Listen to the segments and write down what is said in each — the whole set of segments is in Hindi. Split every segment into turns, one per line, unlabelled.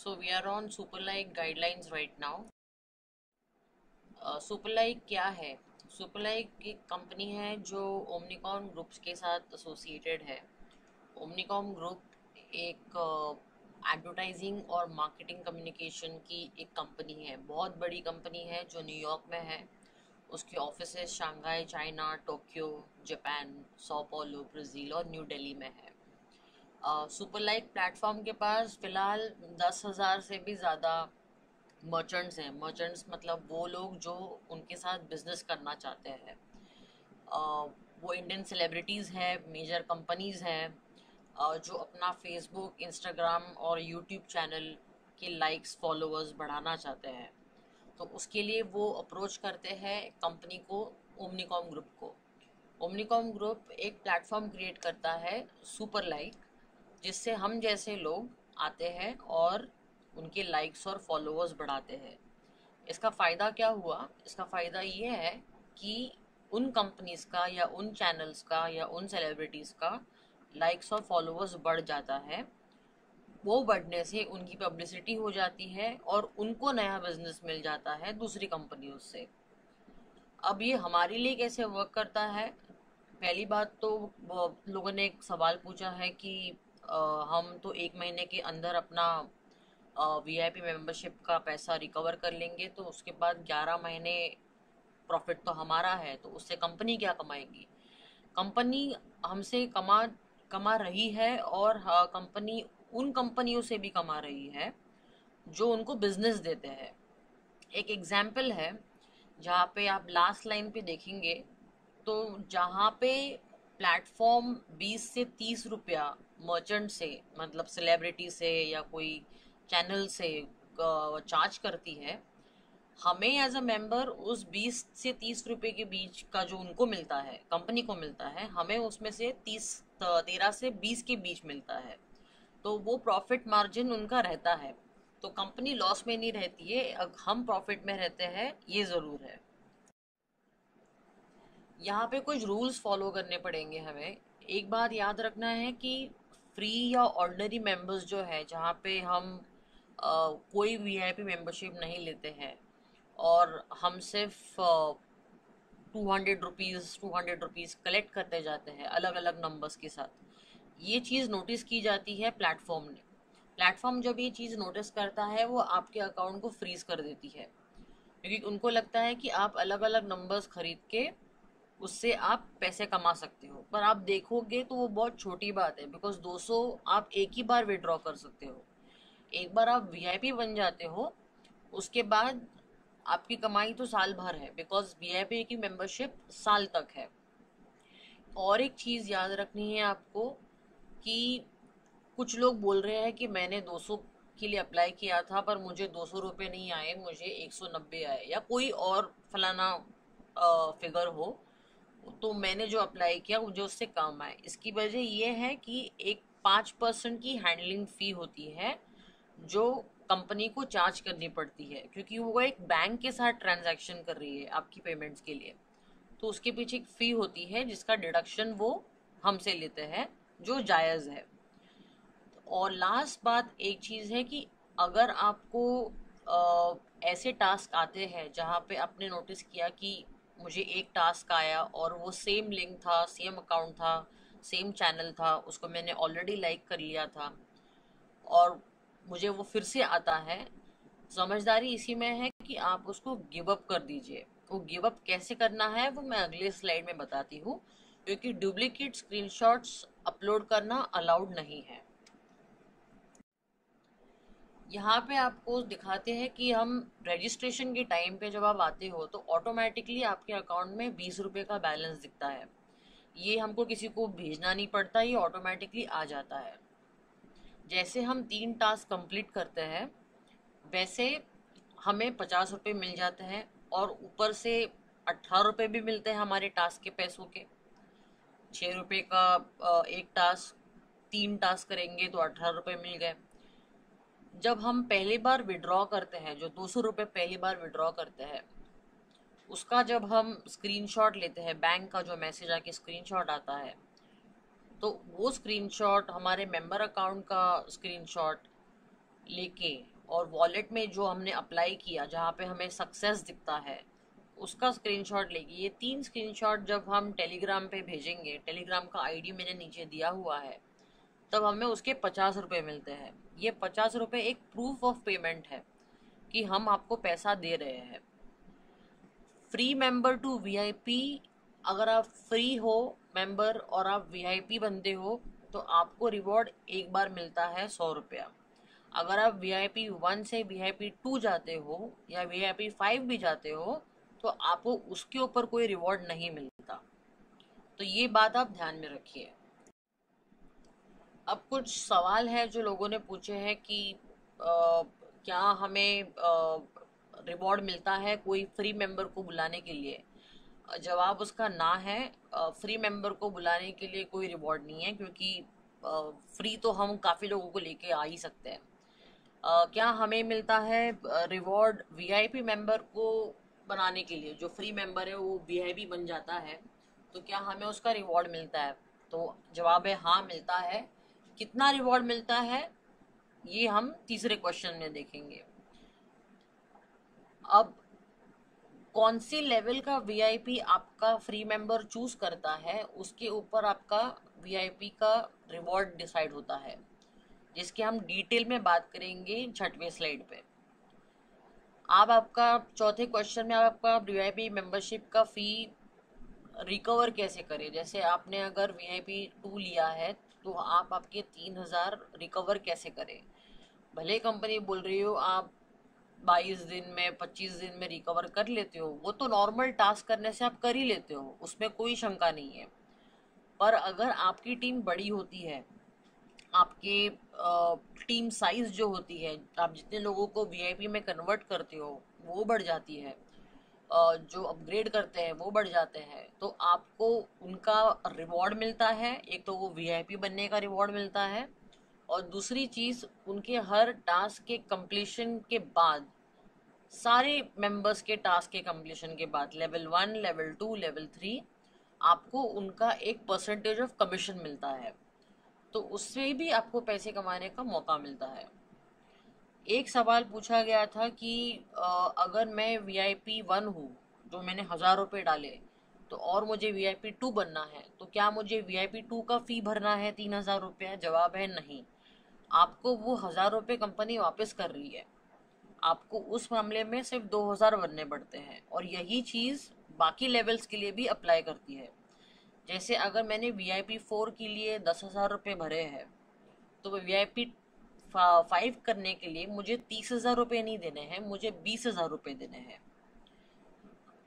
So we are on Superlike guidelines right now. Superlike क्या है? Superlike एक कंपनी है जो ओमनिकॉम ग्रुप्स के साथ एसोसिएटेड है। ओमनिकॉम ग्रुप एक एडवर्टाइजिंग और मार्केटिंग कम्युनिकेशन की एक कंपनी है, बहुत बड़ी कंपनी है जो न्यूयॉर्क में है। उसके offices Shanghai, China, Tokyo, Japan, सौ paulo, ब्राज़ील और न्यू दिल्ली में है। सुपरलाइक प्लेटफॉर्म के पास फ़िलहाल 10,000 से भी ज़्यादा मर्चेंट्स हैं। मर्चेंट्स मतलब वो लोग जो उनके साथ बिजनेस करना चाहते हैं। वो इंडियन सेलिब्रिटीज़ हैं, मेजर कंपनीज़ हैं, जो अपना फेसबुक, इंस्टाग्राम और यूट्यूब चैनल के लाइक्स, फॉलोअर्स बढ़ाना चाहते हैं। तो उसके लिए वो अप्रोच करते हैं कंपनी को, ओमनिकॉम ग्रुप को। ओमनिकॉम ग्रुप एक प्लेटफॉर्म क्रिएट करता है सुपरलाइक, जिससे हम जैसे लोग आते हैं और उनके लाइक्स और फॉलोअर्स बढ़ाते हैं। इसका फ़ायदा क्या हुआ? इसका फ़ायदा ये है कि उन कंपनीज़ का या उन चैनल्स का या उन सेलिब्रिटीज़ का लाइक्स और फॉलोअर्स बढ़ जाता है। वो बढ़ने से उनकी पब्लिसिटी हो जाती है और उनको नया बिजनेस मिल जाता है दूसरी कंपनियों से। अब ये हमारे लिए कैसे वर्क करता है? पहली बात तो लोगों ने एक सवाल पूछा है कि हम तो 1 महीने के अंदर अपना वीआईपी मेंबरशिप का पैसा रिकवर कर लेंगे, तो उसके बाद 11 महीने प्रॉफिट तो हमारा है, तो उससे कंपनी क्या कमाएगी? कंपनी हमसे कमा कमा रही है, और कंपनी उन कंपनियों से भी कमा रही है जो उनको बिजनेस देते हैं। एक एग्जाम्पल है, जहाँ पे आप लास्ट लाइन पे देखेंगे, तो जहाँ पे प्लेटफॉर्म 20 से 30 रुपया मर्चेंट से, मतलब सेलिब्रिटी से या कोई चैनल से चार्ज करती है, हमें एज अ मेंबर उस 20 से 30 रुपए के बीच का जो उनको मिलता है, कंपनी को मिलता है, हमें उसमें से 13 से 20 के बीच मिलता है। तो वो प्रॉफिट मार्जिन उनका रहता है। तो कंपनी लॉस में नहीं रहती है, हम प्रॉफिट में रहते हैं, ये ज़रूर है। यहाँ पे कुछ रूल्स फॉलो करने पड़ेंगे हमें। एक बात याद रखना है कि फ्री या ऑर्डिनरी मेंबर्स जो है, जहाँ पे हम कोई वीआईपी मेंबरशिप नहीं लेते हैं और हम सिर्फ 200 रुपीज़ कलेक्ट करते जाते हैं अलग अलग नंबर्स के साथ, ये चीज़ नोटिस की जाती है प्लेटफॉर्म ने। प्लेटफॉर्म जब ये चीज़ नोटिस करता है, वो आपके अकाउंट को फ्रीज कर देती है, क्योंकि उनको लगता है कि आप अलग अलग नंबर्स खरीद के उससे आप पैसे कमा सकते हो। पर आप देखोगे तो वो बहुत छोटी बात है, बिकॉज 200 आप एक ही बार विड्रॉ कर सकते हो। एक बार आप वीआईपी बन जाते हो, उसके बाद आपकी कमाई तो साल भर है, बिकॉज वीआईपी की मेंबरशिप साल तक है। और एक चीज़ याद रखनी है आपको कि कुछ लोग बोल रहे हैं कि मैंने 200 के लिए अप्लाई किया था, पर मुझे 200 रुपये नहीं आए, मुझे 190 आए, या कोई और फलाना फिगर हो, तो मैंने जो अप्लाई किया मुझे उससे कम आए। इसकी वजह ये है कि एक 5% की हैंडलिंग फ़ी होती है जो कंपनी को चार्ज करनी पड़ती है, क्योंकि वो एक बैंक के साथ ट्रांजैक्शन कर रही है आपकी पेमेंट्स के लिए। तो उसके पीछे एक फ़ी होती है जिसका डिडक्शन वो हमसे लेते हैं, जो जायज़ है। और लास्ट बात एक चीज़ है कि अगर आपको ऐसे टास्क आते हैं जहाँ पे आपने नोटिस किया कि मुझे एक टास्क आया और वो सेम लिंक था, सेम अकाउंट था, सेम चैनल था, उसको मैंने ऑलरेडी लाइक कर लिया था, और मुझे वो फिर से आता है, समझदारी इसी में है कि आप उसको गिव अप कर दीजिए। वो गिव अप कैसे करना है वो मैं अगले स्लाइड में बताती हूँ, क्योंकि डुप्लीकेट स्क्रीनशॉट्स अपलोड करना अलाउड नहीं है। यहाँ पे आपको दिखाते हैं कि हम रजिस्ट्रेशन के टाइम पे जब आप आते हो तो ऑटोमेटिकली आपके अकाउंट में 20 रुपये का बैलेंस दिखता है। ये हमको किसी को भेजना नहीं पड़ता, ये ऑटोमेटिकली आ जाता है। जैसे हम 3 टास्क कंप्लीट करते हैं, वैसे हमें 50 रुपये मिल जाते हैं, और ऊपर से 18 रुपये भी मिलते हैं हमारे टास्क के पैसों के। 6 रुपये का एक टास्क, 3 टास्क करेंगे तो 18 रुपये मिल गए। जब हम पहली बार विड्रॉ करते हैं, जो 200 रुपये पहली बार विड्रॉ करते हैं, उसका जब हम स्क्रीनशॉट लेते हैं, बैंक का जो मैसेज आके स्क्रीनशॉट आता है, तो वो स्क्रीनशॉट हमारे मेंबर अकाउंट का स्क्रीनशॉट लेके और वॉलेट में जो हमने अप्लाई किया जहाँ पे हमें सक्सेस दिखता है उसका स्क्रीनशॉट लेगी। ये 3 स्क्रीनशॉट जब हम टेलीग्राम पे भेजेंगे, टेलीग्राम का आईडी मैंने नीचे दिया हुआ है, तब हमें उसके 50 रुपये मिलते हैं। ये 50 रुपये एक प्रूफ ऑफ पेमेंट है कि हम आपको पैसा दे रहे हैं। फ्री मेंबर टू वीआईपी, अगर आप फ्री हो मेंबर और आप वीआईपी बनते हो तो आपको रिवॉर्ड एक बार मिलता है 100 रुपया। अगर आप वीआईपी 1 से वीआईपी 2 जाते हो या वीआईपी 5 भी जाते हो तो आपको उसके ऊपर कोई रिवॉर्ड नहीं मिलता। तो ये बात आप ध्यान में रखिए। अब कुछ सवाल है जो लोगों ने पूछे हैं कि क्या हमें रिवॉर्ड मिलता है कोई फ्री मेंबर को बुलाने के लिए। जवाब उसका ना है। फ्री मेंबर को बुलाने के लिए कोई रिवॉर्ड नहीं है, क्योंकि फ्री तो हम काफ़ी लोगों को लेके आ ही सकते हैं। क्या हमें मिलता है रिवॉर्ड वीआईपी मेंबर को बनाने के लिए? जो फ्री मेंबर है वो वीआईपी बन जाता है, तो क्या हमें उसका रिवॉर्ड मिलता है? तो जवाब है हाँ, मिलता है। कितना रिवॉर्ड मिलता है ये हम तीसरे क्वेश्चन में देखेंगे। अब कौन सी लेवल का वीआईपी आपका फ्री मेंबर चूज करता है उसके ऊपर आपका वीआईपी का रिवॉर्ड डिसाइड होता है, जिसकी हम डिटेल में बात करेंगे 6वें स्लाइड पे। आप आपका चौथे क्वेश्चन में आप आपका वीआईपी मेंबरशिप का फी रिकवर कैसे करें। जैसे आपने अगर वीआईपी 2 लिया है तो आप आपके 3000 रिकवर कैसे करें। भले कंपनी बोल रही हो आप 22 दिन में 25 दिन में रिकवर कर लेते हो, वो तो नॉर्मल टास्क करने से आप कर ही लेते हो, उसमें कोई शंका नहीं है। पर अगर आपकी टीम बड़ी होती है, आपके टीम साइज जो होती है, आप जितने लोगों को वीआईपी में कन्वर्ट करते हो वो बढ़ जाती है, जो अपग्रेड करते हैं वो बढ़ जाते हैं, तो आपको उनका रिवॉर्ड मिलता है। एक तो वो वीआईपी बनने का रिवॉर्ड मिलता है, और दूसरी चीज़ उनके हर टास्क के कंप्लीशन के बाद, सारे मेंबर्स के टास्क के कंप्लीशन के बाद, लेवल 1, लेवल 2, लेवल 3, आपको उनका एक परसेंटेज ऑफ कमीशन मिलता है। तो उससे भी आपको पैसे कमाने का मौका मिलता है। एक सवाल पूछा गया था कि अगर मैं वीआईपी 1 हूँ, जो मैंने 1000 रुपये डाले, तो और मुझे वीआईपी 2 बनना है, तो क्या मुझे वीआईपी 2 का फी भरना है 3000 रुपया? जवाब है नहीं। आपको वो 1000 रुपये कंपनी वापस कर रही है, आपको उस मामले में सिर्फ 2000 भरने पड़ते हैं। और यही चीज़ बाकी लेवल्स के लिए भी अप्लाई करती है। जैसे अगर मैंने वीआईपी 4 के लिए 10,000 रुपये भरे हैं, तो वीआईपी 5 करने के लिए मुझे 30,000 रुपये नहीं देने हैं, मुझे 20,000 रुपये देने हैं।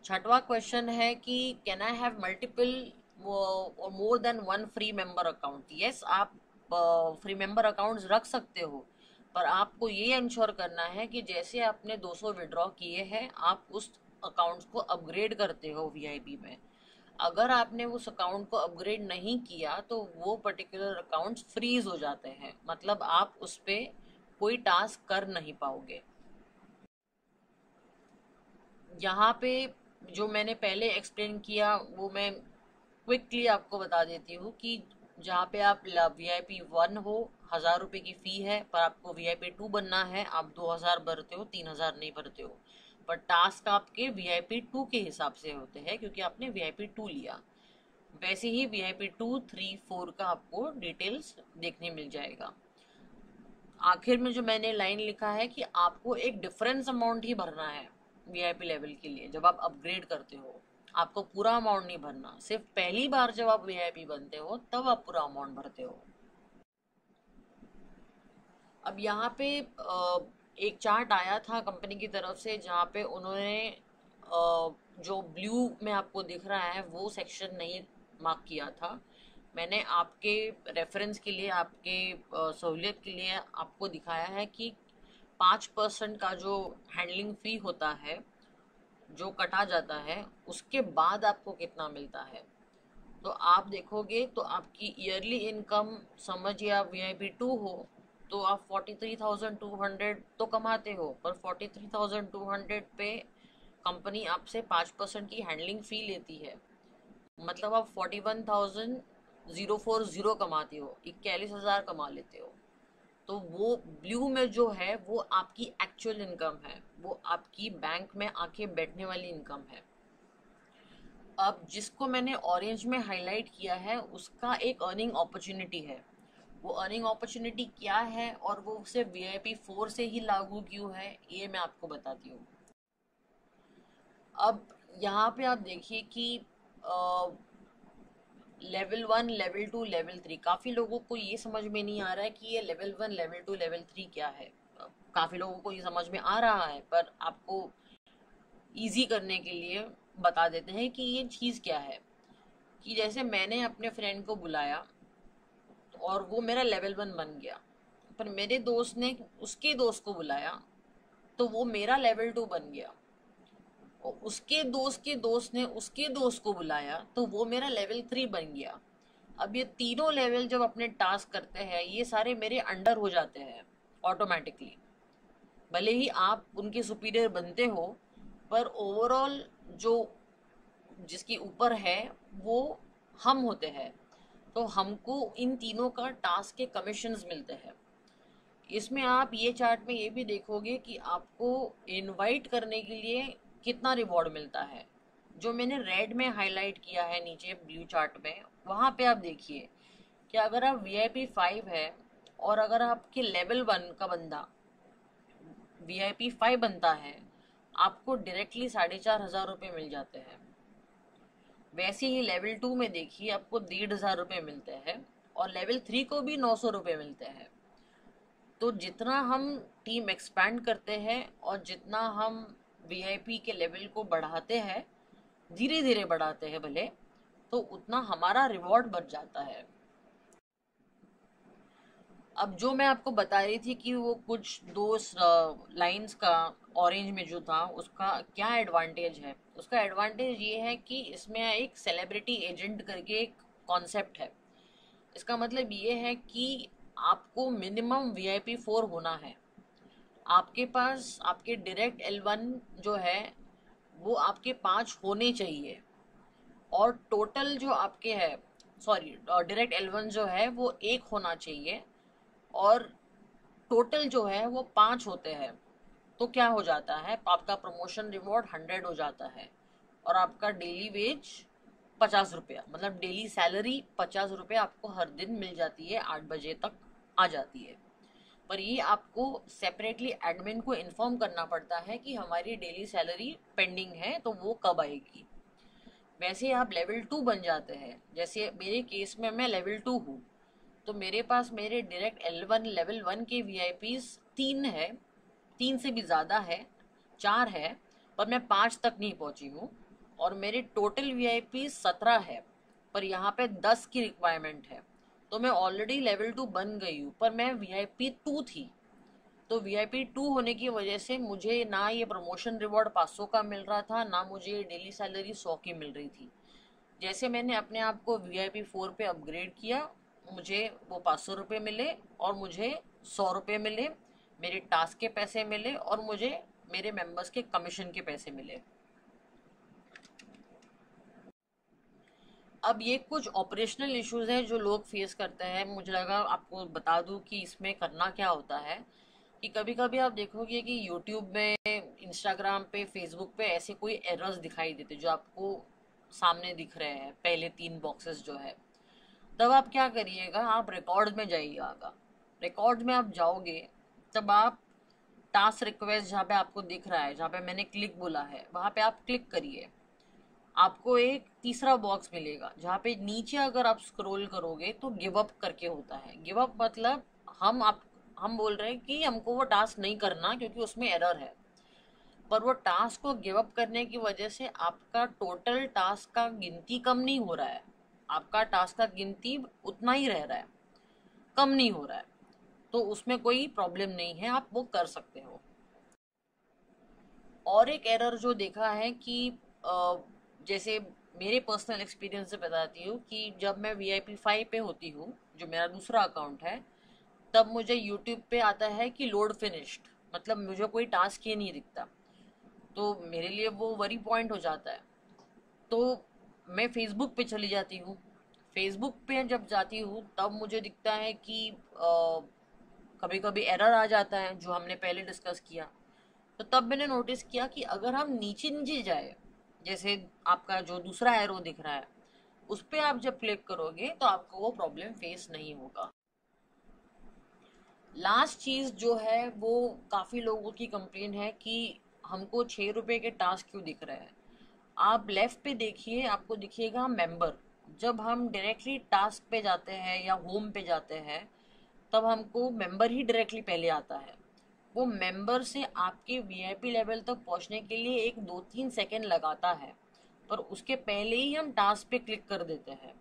छठवां क्वेश्चन है कि कैन आई हैव मल्टीपल और more than 1 free member account. Yes, आप फ्री मेंबर अकाउंट्स रख सकते हो, पर आपको ये इंश्योर करना है कि जैसे आपने 200 विड्रॉ किए हैं आप उस अकाउंट्स को अपग्रेड करते हो वीआईपी में। अगर आपने उस अकाउंट को अपग्रेड नहीं किया तो वो पर्टिकुलर अकाउंट्स फ्रीज हो जाते हैं, मतलब आप उस पर कोई टास्क कर नहीं पाओगे। यहाँ पे जो मैंने पहले एक्सप्लेन किया वो मैं क्विकली आपको बता देती हूँ कि जहाँ पे आप वीआईपी 1 हो, 1000 रुपये की फ़ी है, पर आपको वीआईपी 2 बनना है, आप 2000 भरते हो, 3000 नहीं भरते हो। पर टास्क आपके वीआईपी 2 के हिसाब से होते हैं क्योंकि आपने वीआईपी 2 लिया। वैसे ही वीआईपी 2, 3, 4 का आपको डिटेल्स देखने मिल जाएगा। आखिर में जो मैंने लाइन लिखा है कि आपको एक डिफरेंस अमाउंट ही भरना है वीआईपी लेवल के लिए। जब आप अपग्रेड करते हो आपको पूरा अमाउंट नहीं भरना, सिर्फ पहली बार जब आप वीआईपी बनते हो तब आप पूरा अमाउंट भरते हो। अब यहाँ पे एक चार्ट आया था कंपनी की तरफ से जहाँ पे उन्होंने जो ब्लू में आपको दिख रहा है वो सेक्शन नहीं मार्क किया था। मैंने आपके रेफरेंस के लिए, आपके सहूलियत के लिए आपको दिखाया है कि 5% का जो हैंडलिंग फ़ी होता है जो कटा जाता है उसके बाद आपको कितना मिलता है। तो आप देखोगे तो आपकी ईयरली इनकम, समझिए आप वीआईपी 2 हो तो आप 43,200 तो कमाते हो, पर 43,200 पे कंपनी आपसे 5% की हैंडलिंग फ़ी लेती है, मतलब आप 41,040 कमाते हो, 41,000 कमा लेते हो। तो वो ब्लू में जो है वो आपकी एक्चुअल इनकम है, वो आपकी बैंक में आके बैठने वाली इनकम है। अब जिसको मैंने ऑरेंज में हाईलाइट किया है उसका एक अर्निंग अपॉर्चुनिटी है। वो अर्निंग अपॉर्चुनिटी क्या है और वो सिर्फ VIP4 से ही लागू क्यों है, ये मैं आपको बताती हूँ। अब यहाँ पे आप देखिए कि लेवल 1, लेवल 2, लेवल 3, काफ़ी लोगों को ये समझ में नहीं आ रहा है कि ये लेवल 1, लेवल 2, लेवल 3 क्या है। काफ़ी लोगों को ये समझ में आ रहा है, पर आपको इजी करने के लिए बता देते हैं कि ये चीज़ क्या है। कि जैसे मैंने अपने फ्रेंड को बुलाया और वो मेरा लेवल 1 बन गया, पर मेरे दोस्त ने उसके दोस्त को बुलाया तो वो मेरा लेवल 2 बन गया, और उसके दोस्त के दोस्त ने उसके दोस्त को बुलाया तो वो मेरा लेवल 3 बन गया। अब ये तीनों लेवल जब अपने टास्क करते हैं ये सारे मेरे अंडर हो जाते हैं ऑटोमेटिकली। भले ही आप उनके सुपीरियर बनते हो, पर ओवरऑल जो जिसके ऊपर है वो हम होते हैं। तो हमको इन तीनों का टास्क के कमीशंस मिलते हैं। इसमें आप ये चार्ट में ये भी देखोगे कि आपको इनवाइट करने के लिए कितना रिवॉर्ड मिलता है। जो मैंने रेड में हाईलाइट किया है नीचे ब्लू चार्ट में, वहाँ पे आप देखिए कि अगर आप VIP5 है और अगर आपके लेवल 1 का बंदा VIP5 बनता है, आपको डायरेक्टली 4,500 रुपये मिल जाते हैं। वैसे ही लेवल 2 में देखिए आपको 1,500 रुपये मिलते हैं, और लेवल 3 को भी 900 रुपये मिलते हैं। तो जितना हम टीम एक्सपैंड करते हैं और जितना हम VIP के लेवल को बढ़ाते हैं, धीरे धीरे बढ़ाते हैं भले, तो उतना हमारा रिवॉर्ड बढ़ जाता है। अब जो मैं आपको बता रही थी कि वो कुछ दो लाइंस का ऑरेंज में जो था उसका क्या एडवांटेज है, उसका एडवांटेज ये है कि इसमें एक सेलिब्रिटी एजेंट करके एक कॉन्सेप्ट है। इसका मतलब ये है कि आपको मिनिमम VIP4 होना है। आपके पास आपके डायरेक्ट L1 जो है वो आपके 5 होने चाहिए, और टोटल जो आपके है, सॉरी, डायरेक्ट L1 जो है वो 1 होना चाहिए, और टोटल जो है वो 5 होते हैं। तो क्या हो जाता है, आपका प्रमोशन रिवॉर्ड 100 हो जाता है, और आपका डेली वेज 50 रुपया, मतलब डेली सैलरी 50 रुपये आपको हर दिन मिल जाती है, 8 बजे तक आ जाती है। पर ये आपको सेपरेटली एडमिन को इन्फॉर्म करना पड़ता है कि हमारी डेली सैलरी पेंडिंग है, तो वो कब आएगी। वैसे आप लेवल 2 बन जाते हैं, जैसे मेरे केस में मैं लेवल 2 हूँ, तो मेरे पास मेरे डायरेक्ट L1 लेवल 1 के VIPs 3 है, 3 से भी ज़्यादा है, 4 है, पर मैं 5 तक नहीं पहुँची हूँ। और मेरे टोटल VIP 17 है, पर यहाँ पे 10 की रिक्वायरमेंट है। तो मैं ऑलरेडी लेवल 2 बन गई हूँ, पर मैं VIP2 थी। तो VIP2 होने की वजह से मुझे ना ये प्रमोशन रिवॉर्ड 500 का मिल रहा था, ना मुझे डेली सैलरी 100 की मिल रही थी। जैसे मैंने अपने आप को VIP4 पे अपग्रेड किया, मुझे वो 500 रुपये मिले, और मुझे 100 रुपये मिले, मेरे टास्क के पैसे मिले, और मुझे मेरे मेंबर्स के कमीशन के पैसे मिले। अब ये कुछ ऑपरेशनल इश्यूज हैं जो लोग फेस करते हैं, मुझे लगा आपको बता दूं कि इसमें करना क्या होता है। कि कभी कभी आप देखोगे कि यूट्यूब में, इंस्टाग्राम पे, फेसबुक पे ऐसे कोई एरर्स दिखाई देते जो आपको सामने दिख रहे हैं, पहले 3 बॉक्सेस जो है। तब आप क्या करिएगा, आप रिकॉर्ड में जाइएगा। रिकॉर्ड में आप जाओगे, तब आप टास्क रिक्वेस्ट जहाँ पे आपको दिख रहा है, जहाँ पे मैंने क्लिक बोला है, वहाँ पे आप क्लिक करिए। आपको एक तीसरा बॉक्स मिलेगा जहाँ पे नीचे अगर आप स्क्रॉल करोगे तो गिव अप करके होता है। गिव अप मतलब हम बोल रहे हैं कि हमको वो टास्क नहीं करना क्योंकि उसमें एरर है। पर वो टास्क को गिव अप करने की वजह से आपका टोटल टास्क का गिनती कम नहीं हो रहा है, आपका टास्क का गिनती उतना ही रह रहा है, कम नहीं हो रहा है। तो उसमें कोई प्रॉब्लम नहीं है, आप वो कर सकते हो। और एक एरर जो देखा है कि जैसे मेरे पर्सनल एक्सपीरियंस से बताती हूँ कि जब मैं VIP5 पे होती हूँ, जो मेरा दूसरा अकाउंट है, तब मुझे यूट्यूब पे आता है कि लोड फिनिश्ड, मतलब मुझे कोई टास्क ही नहीं दिखता। तो मेरे लिए वो वरी पॉइंट हो जाता है। तो मैं फेसबुक पे चली जाती हूँ। फेसबुक पे जब जाती हूँ तब मुझे दिखता है कि कभी कभी एरर आ जाता है जो हमने पहले डिस्कस किया। तो तब मैंने नोटिस किया कि अगर हम नीचे नीचे जाए, जैसे आपका जो दूसरा एरो दिख रहा है उस पर आप जब क्लिक करोगे तो आपको वो प्रॉब्लम फेस नहीं होगा। लास्ट चीज जो है वो काफी लोगों की कंप्लेन है कि हमको 6 रुपए के टास्क क्यों दिख रहे हैं। आप लेफ्ट पे देखिए, आपको दिखिएगा मेंबर। जब हम डायरेक्टली टास्क पे जाते हैं या होम पे जाते हैं तब हमको मेंबर ही डायरेक्टली पहले आता है। वो मेंबर से आपके वीआईपी लेवल तक पहुंचने के लिए एक 2-3 सेकेंड लगाता है, पर उसके पहले ही हम टास्क पे क्लिक कर देते हैं।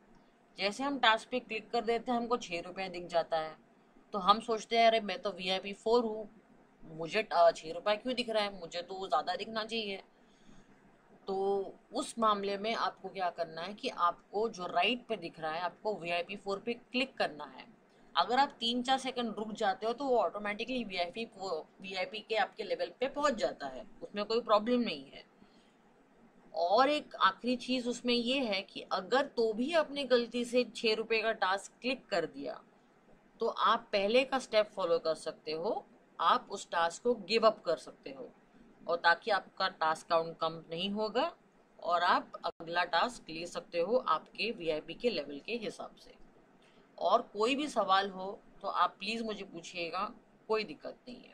जैसे हम टास्क पे क्लिक कर देते हैं हमको 6 रुपये दिख जाता है। तो हम सोचते हैं अरे मैं तो VIP 4 हूँ, मुझे 6 रुपये क्यों दिख रहा है, मुझे तो ज़्यादा दिखना चाहिए। तो उस मामले में आपको क्या करना है कि आपको जो राइट पे दिख रहा है आपको VIP 4 पे क्लिक करना है। अगर आप 3-4 सेकंड रुक जाते हो तो वो ऑटोमेटिकली वीआईपी के आपके लेवल पे पहुंच जाता है, उसमें कोई प्रॉब्लम नहीं है। और एक आखिरी चीज उसमें ये है कि अगर तो भी आपने गलती से 6 रुपए का टास्क क्लिक कर दिया तो आप पहले का स्टेप फॉलो कर सकते हो, आप उस टास्क को गिव अप कर सकते हो, और ताकि आपका टास्क काउंट कम नहीं होगा और आप अगला टास्क ले सकते हो आपके वीआईपी के लेवल के हिसाब से। और कोई भी सवाल हो तो आप प्लीज़ मुझे पूछिएगा, कोई दिक्कत नहीं है।